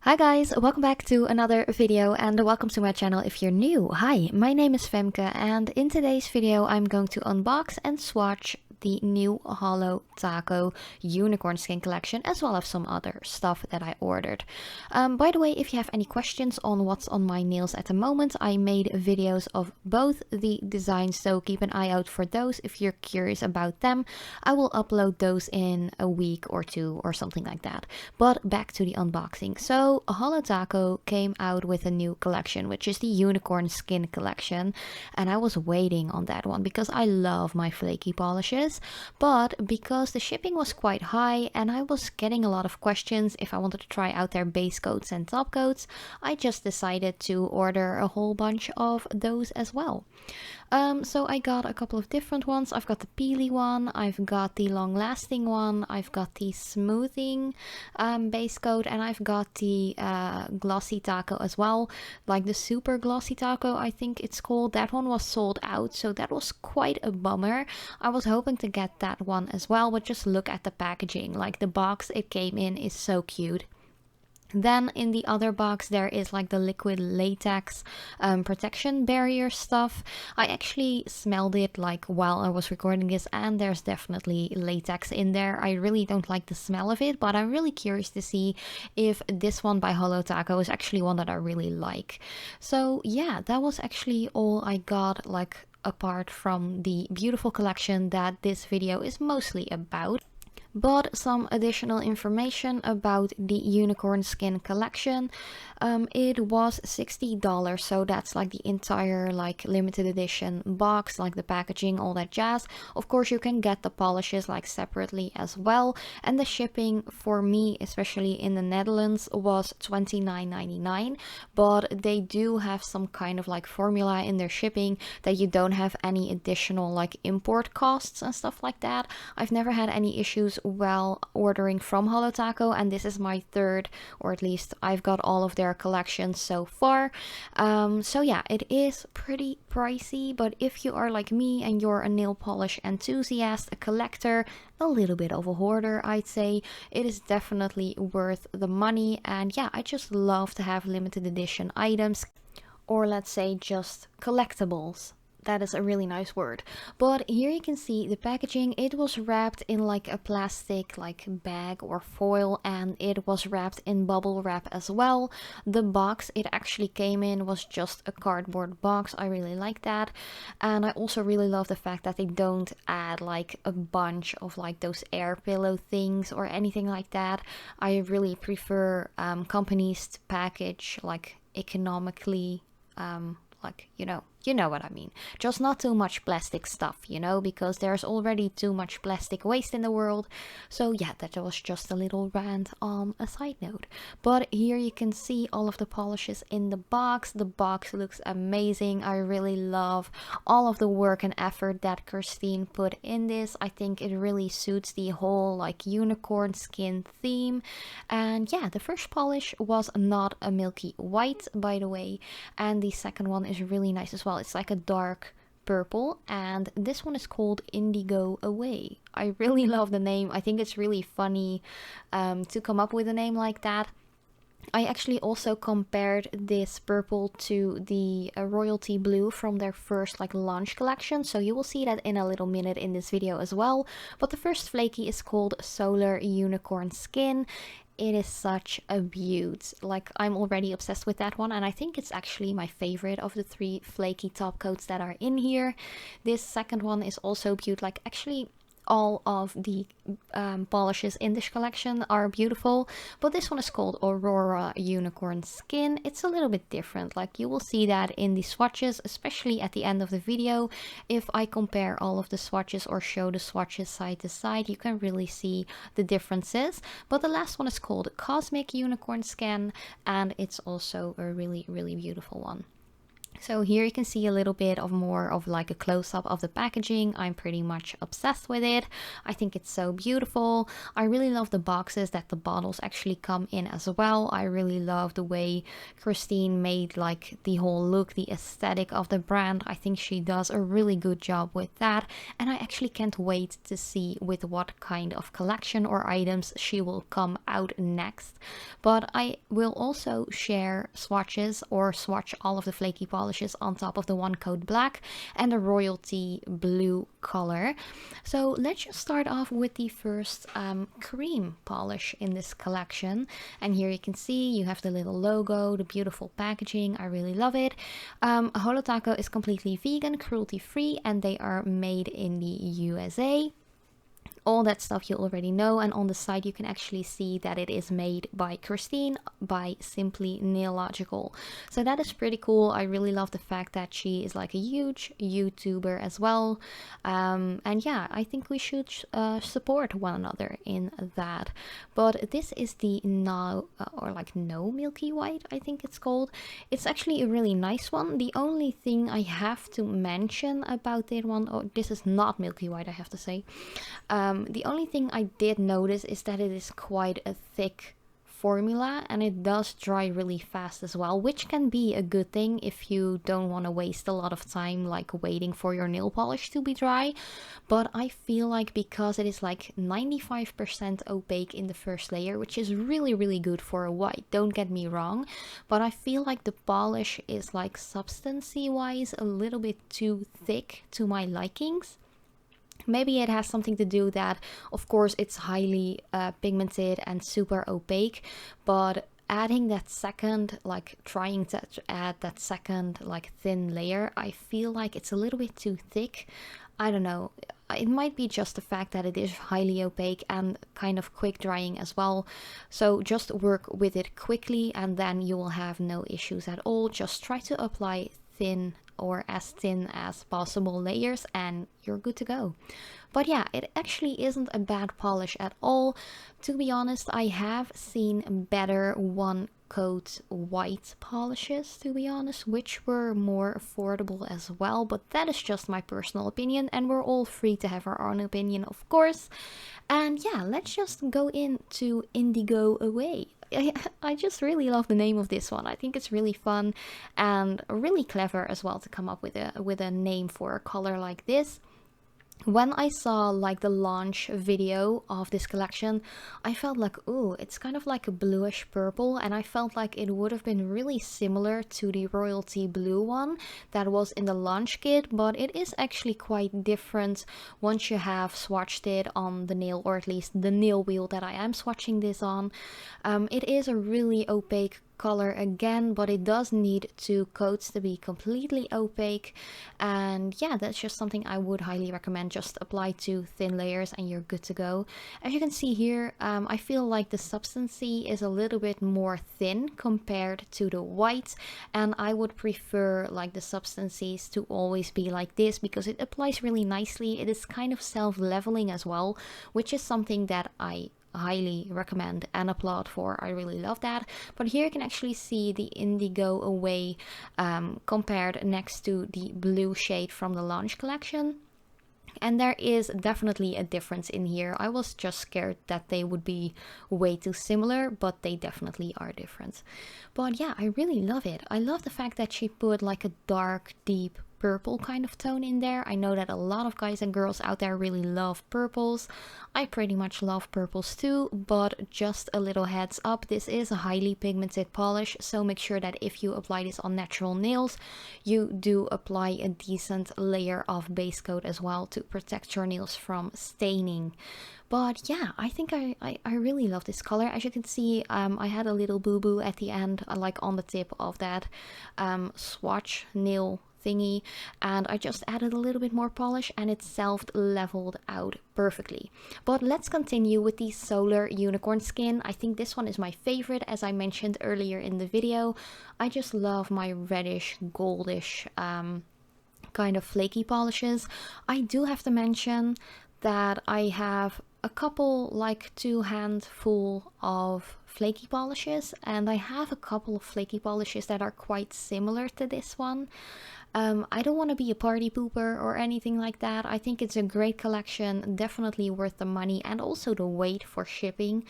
Hi guys, welcome back to another video and welcome to my channel if you're new. Hi, my name is Femke and in today's video I'm going to unbox and swatch the new holotaco unicorn skin collection, as well as some other stuff that I ordered. By the way, if you have any questions on what's on my nails at the moment, I made videos of both the designs, so keep an eye out for those if you're curious about them. I will upload those in a week or two or something like that. But back to the unboxing. So holotaco came out with a new collection, which is the unicorn skin collection, and I was waiting on that one because I love my flaky polishes. But because the shipping was quite high and I was getting a lot of questions if I wanted to try out their base coats and top coats, I just decided to order a whole bunch of those as well. So I got a couple of different ones. I've got the peely one, I've got the long lasting one, I've got the smoothing base coat, and I've got the glossy taco as well, like the super glossy taco I think it's called. That one was sold out, so that was quite a bummer. I was hoping to get that one as well, but just look at the packaging, like the box it came in is so cute. Then in the other box there is like the liquid latex protection barrier stuff. I actually smelled it like while I was recording this, and there's definitely latex in there. I really don't like the smell of it, but I'm really curious to see if this one by holotaco is actually one that I really like. So yeah, that was actually all I got, like apart from the beautiful collection that this video is mostly about. But some additional information about the unicorn skin collection. It was $60, so that's like the entire like limited edition box, like the packaging, all that jazz. Of course you can get the polishes like separately as well, and the shipping for me, especially in the Netherlands, was $29.99. but they do have some kind of like formula in their shipping that you don't have any additional like import costs and stuff like that. I've never had any issues while ordering from holotaco, and this is my third, or at least I've got all of their collections so far. So yeah, it is pretty pricey, but if you are like me and you're a nail polish enthusiast, a collector, a little bit of a hoarder, I'd say, it is definitely worth the money. And yeah, I just love to have limited edition items, or let's say just collectibles. That is a really nice word. But here you can see the packaging. It was wrapped in like a plastic like bag or foil, and it was wrapped in bubble wrap as well. The box it actually came in was just a cardboard box. I really like that, and I also really love the fact that they don't add like a bunch of like those air pillow things or anything like that. I really prefer companies to package like economically, like you know what I mean. Just not too much plastic stuff, you know, because there's already too much plastic waste in the world. So yeah, that was just a little rant on a side note. But here you can see all of the polishes in the box. The box looks amazing. I really love all of the work and effort that Christine put in this. I think it really suits the whole like unicorn skin theme. And yeah, the first polish was not a milky white, by the way, and the second one is really nice as well. It's like a dark purple, and this one is called Indigo Away. I really love the name. I think it's really funny to come up with a name like that. I actually also compared this purple to the royalty blue from their first like launch collection, so you will see that in a little minute in this video as well. But the first flaky is called Solar Unicorn Skin. It is such a beaut. Like, I'm already obsessed with that one, and I think it's actually my favorite of the three flaky top coats that are in here. This second one is also beaut. Like, actually all of the polishes in this collection are beautiful, but this one is called Aurora Unicorn Skin. It's a little bit different. Like, you will see that in the swatches, especially at the end of the video. If I compare all of the swatches or show the swatches side to side, you can really see the differences. But the last one is called Cosmic Unicorn Skin, and it's also a really beautiful one. So here you can see a little bit of more of like a close-up of the packaging. I'm pretty much obsessed with it. I think it's so beautiful. I really love the boxes that the bottles actually come in as well. I really love the way Christine made like the whole look, the aesthetic of the brand. I think she does a really good job with that, and I actually can't wait to see with what kind of collection or items she will come out next. But I will also share swatches or swatch all of the flaky polishes on top of the one coat black and the royalty blue color. So let's just start off with the first cream polish in this collection. And here you can see you have the little logo, the beautiful packaging. I really love it. Holotaco is completely vegan, cruelty free, and they are made in the USA. All that stuff you already know, and on the side you can actually see that it is made by Christine by Simply Nailogical. So that is pretty cool. I really love the fact that she is like a huge YouTuber as well, and yeah, I think we should support one another in that. But this is the No Milky White, I think it's called. It's actually a really nice one. The only thing I have to mention about this one, oh, this is not Milky White, I have to say. The only thing I did notice is that it is quite a thick formula, and it does dry really fast as well, which can be a good thing if you don't want to waste a lot of time like waiting for your nail polish to be dry. But I feel like because it is like 95% opaque in the first layer, which is really good for a white, don't get me wrong, but I feel like the polish is like substancy wise a little bit too thick to my likings. Maybe it has something to do that, of course, it's highly pigmented and super opaque, but adding that second, like trying to add that second like thin layer, I feel like it's a little bit too thick. I don't know. It might be just the fact that it is highly opaque and kind of quick drying as well. So just work with it quickly and then you will have no issues at all. Just try to apply thin or as thin as possible layers and you're good to go. But yeah, it actually isn't a bad polish at all. To be honest, I have seen better one coat white polishes, to be honest, which were more affordable as well, but that is just my personal opinion and we're all free to have our own opinion, of course. And yeah, let's just go into Indigo Away. I just really love the name of this one. I think it's really fun and really clever as well to come up with a name for a color like this. When I saw like the launch video of this collection, I felt like, ooh, it's kind of like a bluish purple, and I felt like it would have been really similar to the royalty blue one that was in the launch kit, but it is actually quite different once you have swatched it on the nail, or at least the nail wheel that I am swatching this on. It is a really opaque color again, but it does need 2 coats to be completely opaque, and yeah, that's just something I would highly recommend. Just apply 2 thin layers and you're good to go. As you can see here, I feel like the substancy is a little bit more thin compared to the white, and I would prefer like the substances to always be like this because it applies really nicely. It is kind of self-leveling as well, which is something that I highly recommend and applaud for. I really love that. But here you can actually see the Indigo Away compared next to the blue shade from the launch collection. And there is definitely a difference in here. I was just scared that they would be way too similar, but they definitely are different. But yeah, I really love it. I love the fact that she put like a dark, deep purple kind of tone in there. I know that a lot of guys and girls out there really love purples. I pretty much love purples too, but just a little heads up, this is a highly pigmented polish, so make sure that if you apply this on natural nails, you do apply a decent layer of base coat as well to protect your nails from staining. But yeah, I think I really love this color. As you can see, I had a little boo-boo at the end, like on the tip of that swatch nail thingy, and I just added a little bit more polish and it self-leveled out perfectly. But let's continue with the Solar Unicorn Skin. I think this one is my favorite, as I mentioned earlier in the video. I just love my reddish, goldish kind of flaky polishes. I do have to mention that I have a couple, like 2 handful of flaky polishes, and I have a couple of flaky polishes that are quite similar to this one. I don't want to be a party pooper or anything like that. I think it's a great collection, definitely worth the money and also the wait for shipping.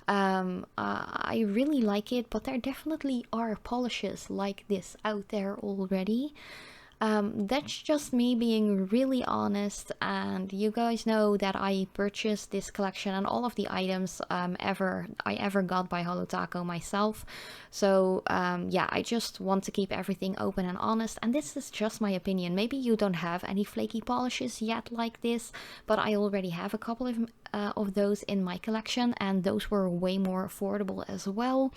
I really like it, but there definitely are polishes like this out there already. That's just me being really honest, and you guys know that I purchased this collection and all of the items I ever got by holotaco myself. So yeah, I just want to keep everything open and honest, and this is just my opinion. Maybe you don't have any flaky polishes yet like this, but I already have a couple of those in my collection, and those were way more affordable as well.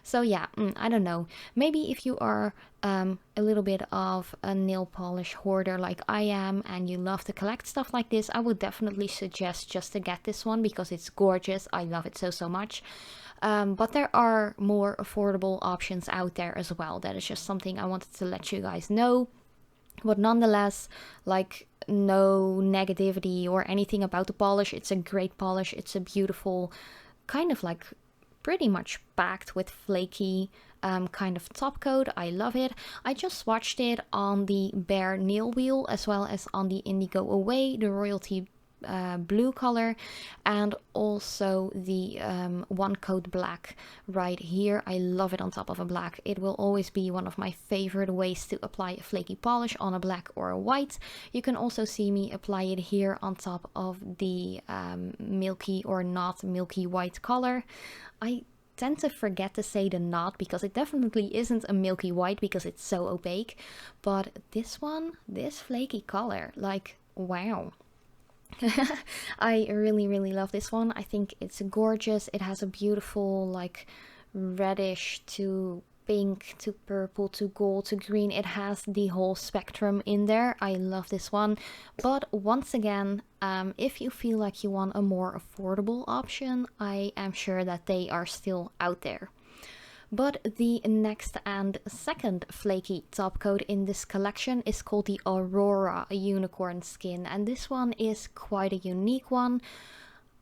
So yeah, I don't know. Maybe if you are a little bit of a nail polish hoarder like I am, and you love to collect stuff like this, I would definitely suggest just to get this one because it's gorgeous. I love it so much. But there are more affordable options out there as well. That is just something I wanted to let you guys know. But nonetheless, like, no negativity or anything about the polish. It's a great polish. It's a beautiful, kind of like pretty much packed with flaky kind of top coat. I love it. I just swatched it on the Bare Nail Wheel as well as on the Indigo Away, the Royalty blue color, and also the one coat black right here. I love it on top of a black. It will always be one of my favorite ways to apply a flaky polish, on a black or a white. You can also see me apply it here on top of the milky or not milky white color. I tend to forget to say the not because it definitely isn't a milky white because it's so opaque, but this one, this flaky color, like, wow. I really love this one. I think it's gorgeous. It has a beautiful, like, reddish to pink to purple to gold to green. It has the whole spectrum in there. I love this one. But once again, if you feel like you want a more affordable option, I am sure that they are still out there. But the next and second flaky top coat in this collection is called the Aurora Unicorn Skin, and this one is quite a unique one.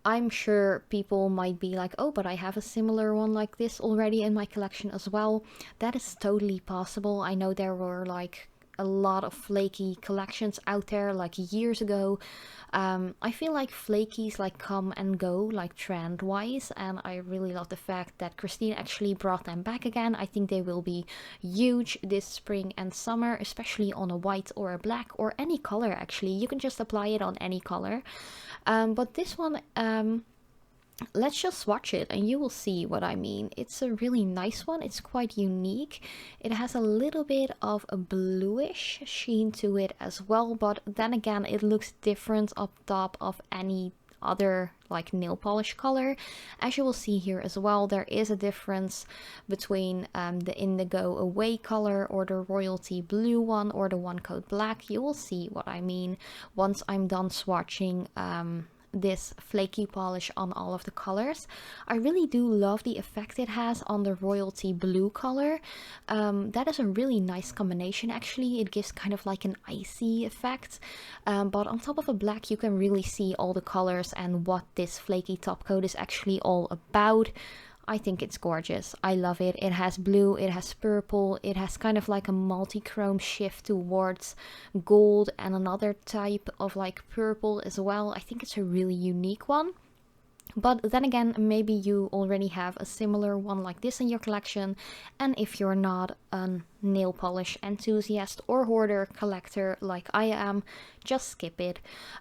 I'm sure people might be like, oh, but I have a similar one like this already in my collection as well. That is totally possible. I know there were like a lot of flaky collections out there like years ago. I feel like flakies like come and go like trend wise, and I really love the fact that Christine actually brought them back again. I think they will be huge this spring and summer, especially on a white or a black or any color. Actually, you can just apply it on any color, but this one, let's just swatch it and you will see what I mean. It's a really nice one. It's quite unique. It has a little bit of a bluish sheen to it as well, but then again, it looks different up top of any other like nail polish color. As you will see here as well, there is a difference between the Indigo Away color or the Royalty blue one or the one coat black. You will see what I mean once I'm done swatching this flaky polish on all of the colors. I really do love the effect it has on the Royalty blue color. That is a really nice combination actually. It gives kind of like an icy effect, but on top of a black you can really see all the colors and what this flaky top coat is actually all about. I think it's gorgeous. I love it. It has blue, it has purple, it has kind of like a multi-chrome shift towards gold and another type of like purple as well. I think it's a really unique one. But then again, maybe you already have a similar one like this in your collection, and if you're not a nail polish enthusiast or hoarder collector like I am, just skip it.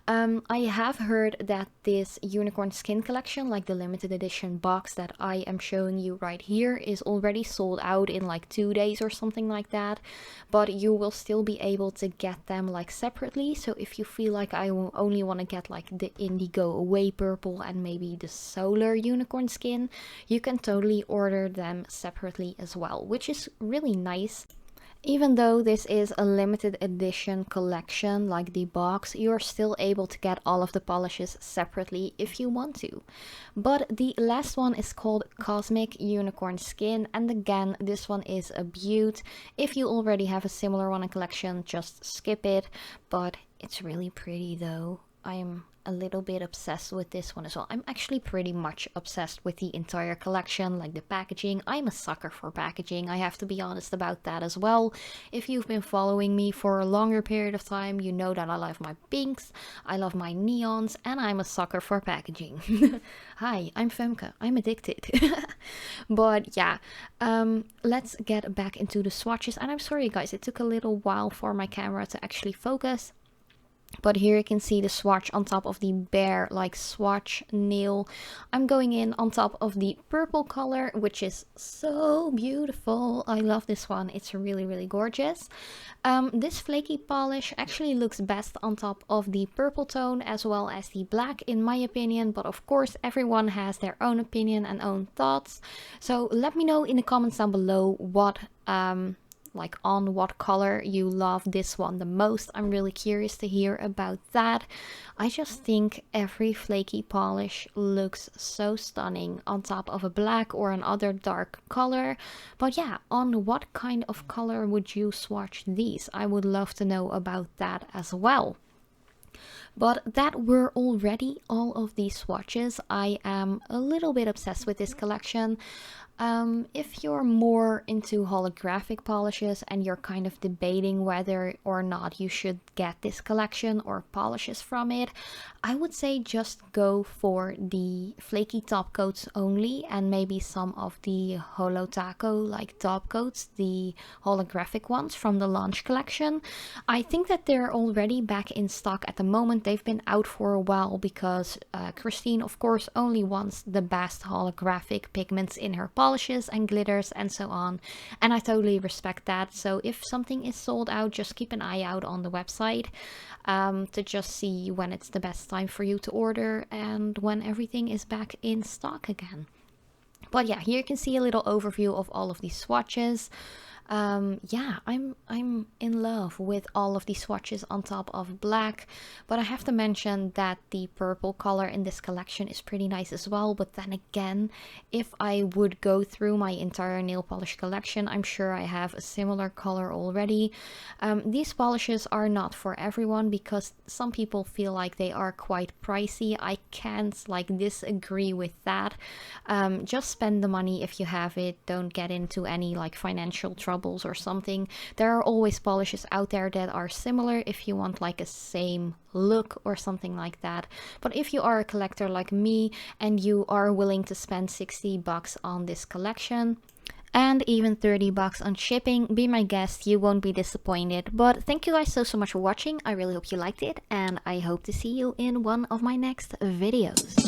I have heard that this unicorn skin collection, like the limited edition box that I am showing you right here, is already sold out in like 2 days or something like that, but you will still be able to get them like separately. So if you feel like I only want to get like the Indigo Away purple and maybe the solar unicorn skin, you can totally order them separately as well, which is really nice. Even though this is a limited edition collection like the box, you're still able to get all of the polishes separately if you want to. But the last one is called Cosmic Unicorn Skin, and again, this one is a beaut. If you already have a similar one in collection, just skip it, but it's really pretty though. I'm a little bit obsessed with this one as well. I'm actually pretty much obsessed with the entire collection, like the packaging. I'm a sucker for packaging, I have to be honest about that as well. If you've been following me for a longer period of time, you know that I love my pinks, I love my neons, and I'm a sucker for packaging. Hi, I'm Femke, I'm addicted. But yeah, let's get back into the swatches. And I'm sorry guys, it took a little while for my camera to actually focus. But here you can see the swatch on top of the bare like swatch nail. I'm going in on top of the purple color, which is so beautiful. I love this one. It's really gorgeous. This flaky polish actually looks best on top of the purple tone as well as the black in my opinion. But of course everyone has their own opinion and own thoughts. So let me know in the comments down below what like on what color you love this one the most. I'm really curious to hear about that. I just think every flaky polish looks so stunning on top of a black or another dark color. But yeah, on what kind of color would you swatch these? I would love to know about that as well. But that were already all of these swatches. I am a little bit obsessed with this collection. If you're more into holographic polishes and you're kind of debating whether or not you should get this collection or polishes from it, I would say just go for the flaky top coats only and maybe some of the holotaco like top coats, the holographic ones from the launch collection. I think that they're already back in stock at the moment. They've been out for a while because Christine of course only wants the best holographic pigments in her polishes and glitters and so on, and I totally respect that. So if something is sold out, just keep an eye out on the website to just see when it's the best time for you to order and when everything is back in stock again. But yeah, here you can see a little overview of all of these swatches. Yeah, I'm in love with all of these swatches on top of black, but I have to mention that the purple color in this collection is pretty nice as well. But then again, if I would go through my entire nail polish collection, I'm sure I have a similar color already. These polishes are not for everyone because some people feel like they are quite pricey. I can't like disagree with that. Just spend the money if you have it. Don't get into any like financial trouble or something. There are always polishes out there that are similar if you want like a same look or something like that. But if you are a collector like me and you are willing to spend 60 bucks on this collection and even 30 bucks on shipping, be my guest, you won't be disappointed. But thank you guys so much for watching. I really hope you liked it and I hope to see you in one of my next videos.